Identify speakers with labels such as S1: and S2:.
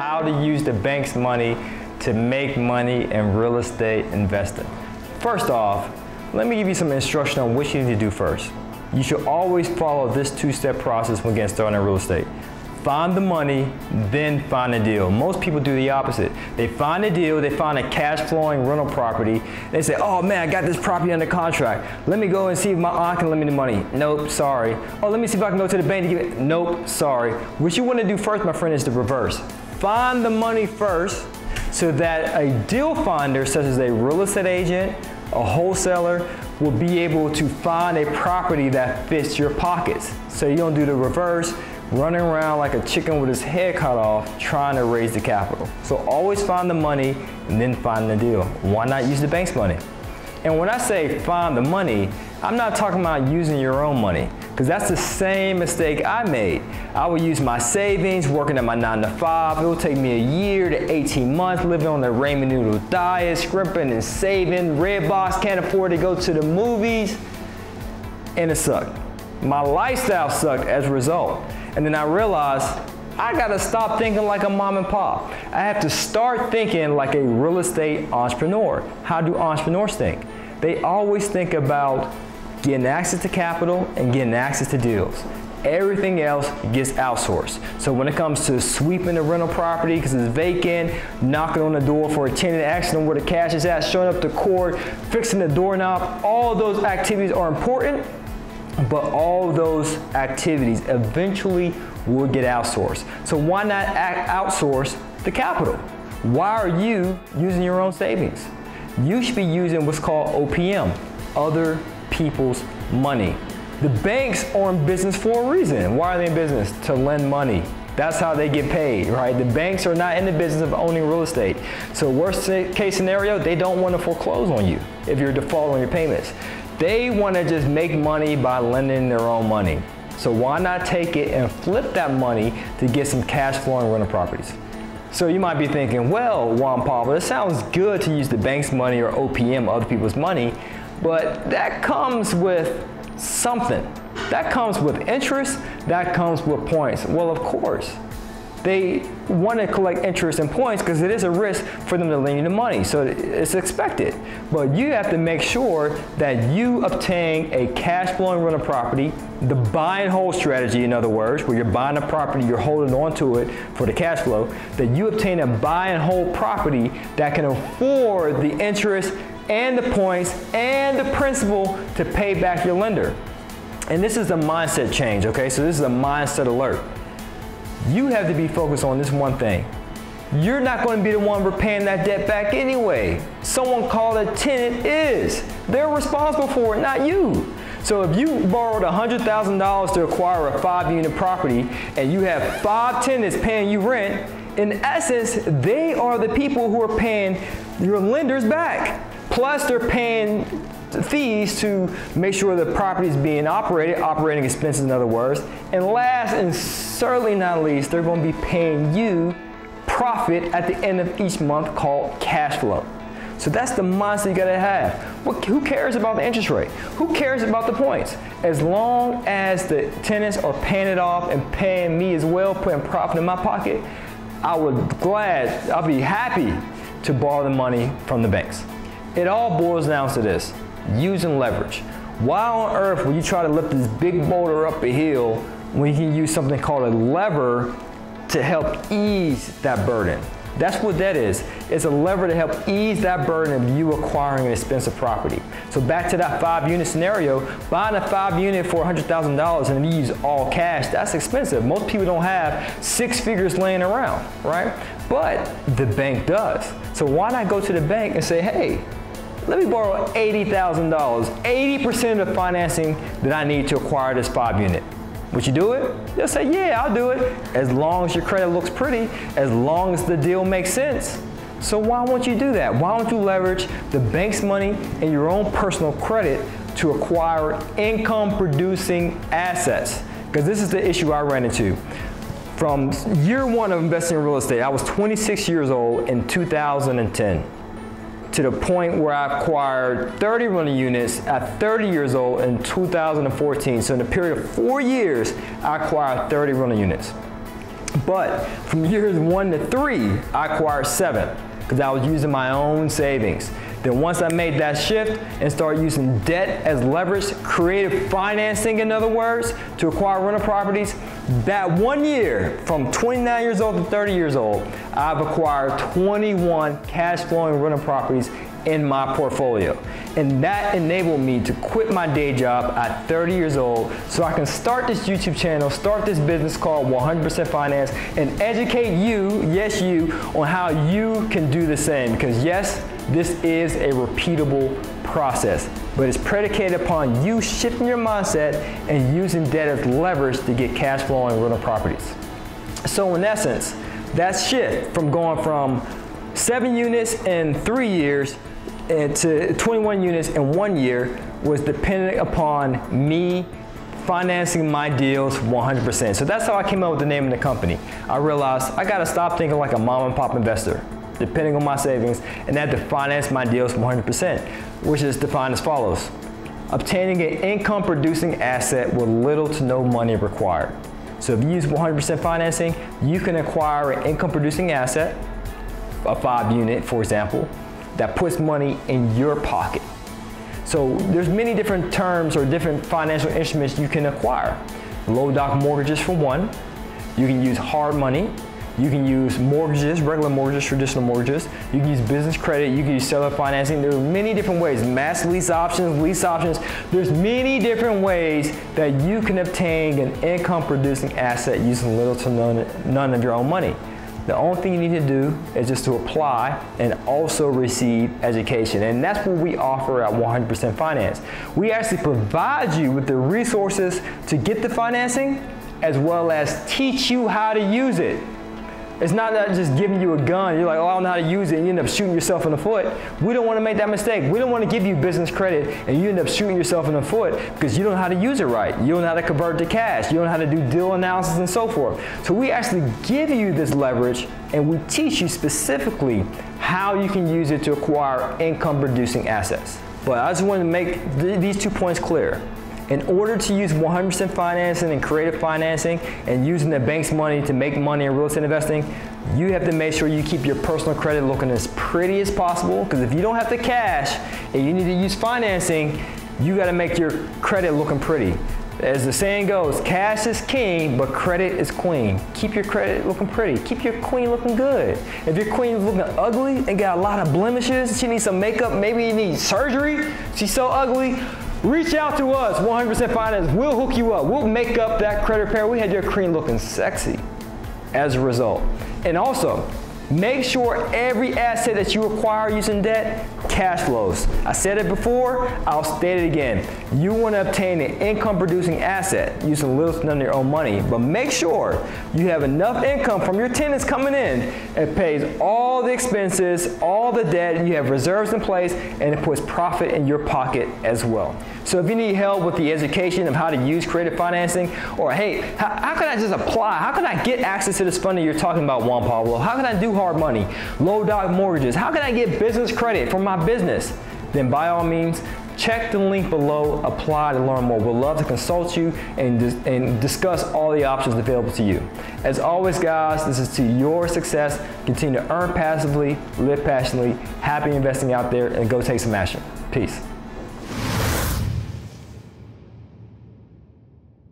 S1: how to use the bank's money to make money in real estate investing. First off, let me give you some instruction on what you need to do first. You should always follow this two-step process when getting started in real estate. Find the money, then find a deal. Most people do the opposite. They find a deal, they find a cash flowing rental property, they say, oh man, I got this property under contract. Let me go and see if my aunt can lend me the money. Nope, sorry. Oh, let me see if I can go to the bank to give it. Nope, sorry. What you want to do first, my friend, is the reverse. Find the money first so that a deal finder, such as a real estate agent, a wholesaler, will be able to find a property that fits your pockets. So you don't do the reverse, running around like a chicken with his head cut off trying to raise the capital. So always find the money and then find the deal. Why not use the bank's money? And when I say find the money, I'm not talking about using your own money, because that's the same mistake I made. I would use my savings, working at my 9 to 5. It would take me a year to 18 months living on the ramen noodle diet, scrimping and saving. Redbox, can't afford to go to the movies, and it sucked. My lifestyle sucked as a result. And then I realized I gotta stop thinking like a mom and pop. I have to start thinking like a real estate entrepreneur. How do entrepreneurs think? They always think about getting access to capital and getting access to deals. Everything else gets outsourced. So when it comes to sweeping the rental property because it's vacant, knocking on the door for a tenant, asking them where the cash is at, showing up to court, fixing the doorknob, all those activities are important. But all of those activities eventually will get outsourced. So why not outsource the capital? Why are you using your own savings? You should be using what's called OPM, other people's money. The banks are in business for a reason. Why are they in business? To lend money. That's how they get paid, right? The banks are not in the business of owning real estate. So worst case scenario, they don't want to foreclose on you if you're defaulting on your payments. They want to just make money by lending their own money. So why not take it and flip that money to get some cash flowing rental properties? So you might be thinking, well, Juan Pablo, it sounds good to use the bank's money or OPM, other people's money, but that comes with something. That comes with interest, that comes with points. Well, of course. They want to collect interest and points because it is a risk for them to lend you the money, so it's expected. But you have to make sure that you obtain a cash flowing rental property, the buy and hold strategy, in other words, where you're buying a property, you're holding on to it for the cash flow, that you obtain a buy and hold property that can afford the interest and the points and the principal to pay back your lender. And this is a mindset change, okay? So this is a mindset alert. You have to be focused on this one thing. You're not going to be the one repaying that debt back anyway. Someone called a tenant is. They're responsible for it, not you. So if you borrowed $100,000 to acquire a 5-unit property and you have 5 tenants paying you rent, in essence, they are the people who are paying your lenders back. Plus they're paying fees to make sure the property is being operated, operating expenses in other words. And last and certainly not least, they're going to be paying you profit at the end of each month called cash flow. So that's the mindset you gotta have. Who cares about the interest rate? Who cares about the points? As long as the tenants are paying it off and paying me as well, putting profit in my pocket, I'll be happy to borrow the money from the banks. It all boils down to this. Using leverage. Why on earth would you try to lift this big boulder up a hill when you can use something called a lever to help ease that burden? That's what that is. It's a lever to help ease that burden of you acquiring an expensive property. So back to that 5-unit scenario, buying a 5-unit for $100,000 and you use all cash, that's expensive. Most people don't have 6 figures laying around, right? But the bank does. So why not go to the bank and say, hey, let me borrow $80,000, 80% of the financing that I need to acquire this 5-unit. Would you do it? They'll say, yeah, I'll do it. As long as your credit looks pretty, as long as the deal makes sense. So why won't you do that? Why don't you leverage the bank's money and your own personal credit to acquire income producing assets? Because this is the issue I ran into. From year one of investing in real estate, I was 26 years old in 2010. To the point where I acquired 30 rental units at 30 years old in 2014. So in a period of 4 years, I acquired 30 rental units. But from years 1 to 3, I acquired 7 because I was using my own savings. Then once I made that shift and started using debt as leverage, creative financing in other words, to acquire rental properties, that 1 year, from 29 years old to 30 years old, I've acquired 21 cash flowing rental properties in my portfolio. And that enabled me to quit my day job at 30 years old so I can start this YouTube channel, start this business called 100% Finance, and educate you, yes you, on how you can do the same. Because yes, this is a repeatable process, but it's predicated upon you shifting your mindset and using debt as leverage to get cash flowing rental properties. So in essence, that shift from going from 7 units in 3 years to 21 units in 1 year was dependent upon me financing my deals 100%. So that's how I came up with the name of the company. I realized I gotta stop thinking like a mom and pop investor, depending on my savings, and I had to finance my deals 100%, which is defined as follows: obtaining an income producing asset with little to no money required. So if you use 100% financing, you can acquire an income producing asset, a 5 unit, for example, that puts money in your pocket. So there's many different terms or different financial instruments you can acquire. Low doc mortgages for one. You can use hard money. You can use mortgages, regular mortgages, traditional mortgages. You can use business credit. You can use seller financing. There are many different ways. Mass lease options, lease options. There's many different ways that you can obtain an income producing asset using little to none of your own money. The only thing you need to do is just to apply and also receive education. And that's what we offer at 100% Finance. We actually provide you with the resources to get the financing as well as teach you how to use it. It's not that just giving you a gun, you're like, oh, I don't know how to use it, and you end up shooting yourself in the foot. We don't want to make that mistake. We don't want to give you business credit and you end up shooting yourself in the foot because you don't know how to use it right. You don't know how to convert to cash. You don't know how to do deal analysis and so forth. So we actually give you this leverage and we teach you specifically how you can use it to acquire income producing assets. But I just wanted to make these 2 points clear. In order to use 100% financing and creative financing and using the bank's money to make money in real estate investing, you have to make sure you keep your personal credit looking as pretty as possible, because if you don't have the cash and you need to use financing, you got to make your credit looking pretty. As the saying goes, cash is king, but credit is queen. Keep your credit looking pretty. Keep your queen looking good. If your queen is looking ugly and got a lot of blemishes, she needs some makeup, maybe you need surgery, she's so ugly, reach out to us, 100% Finance. We'll hook you up. We'll make up that credit repair. We had your queen looking sexy as a result. And also, make sure every asset that you acquire using debt cash flows. I said it before, I'll state it again. You want to obtain an income producing asset using little to none of your own money, but make sure you have enough income from your tenants coming in. It pays all the expenses, all the debt, you have reserves in place, and it puts profit in your pocket as well. So if you need help with the education of how to use creative financing, or hey, how can I just apply? How can I get access to this funding you're talking about, Juan Pablo? How can I do hard money, low doc mortgages? How can I get business credit for my business? Then by all means, check the link below, apply to learn more. We'd love to consult you and discuss all the options available to you. As always, guys, this is to your success. Continue to earn passively, live passionately, happy investing out there, and go take some action. Peace.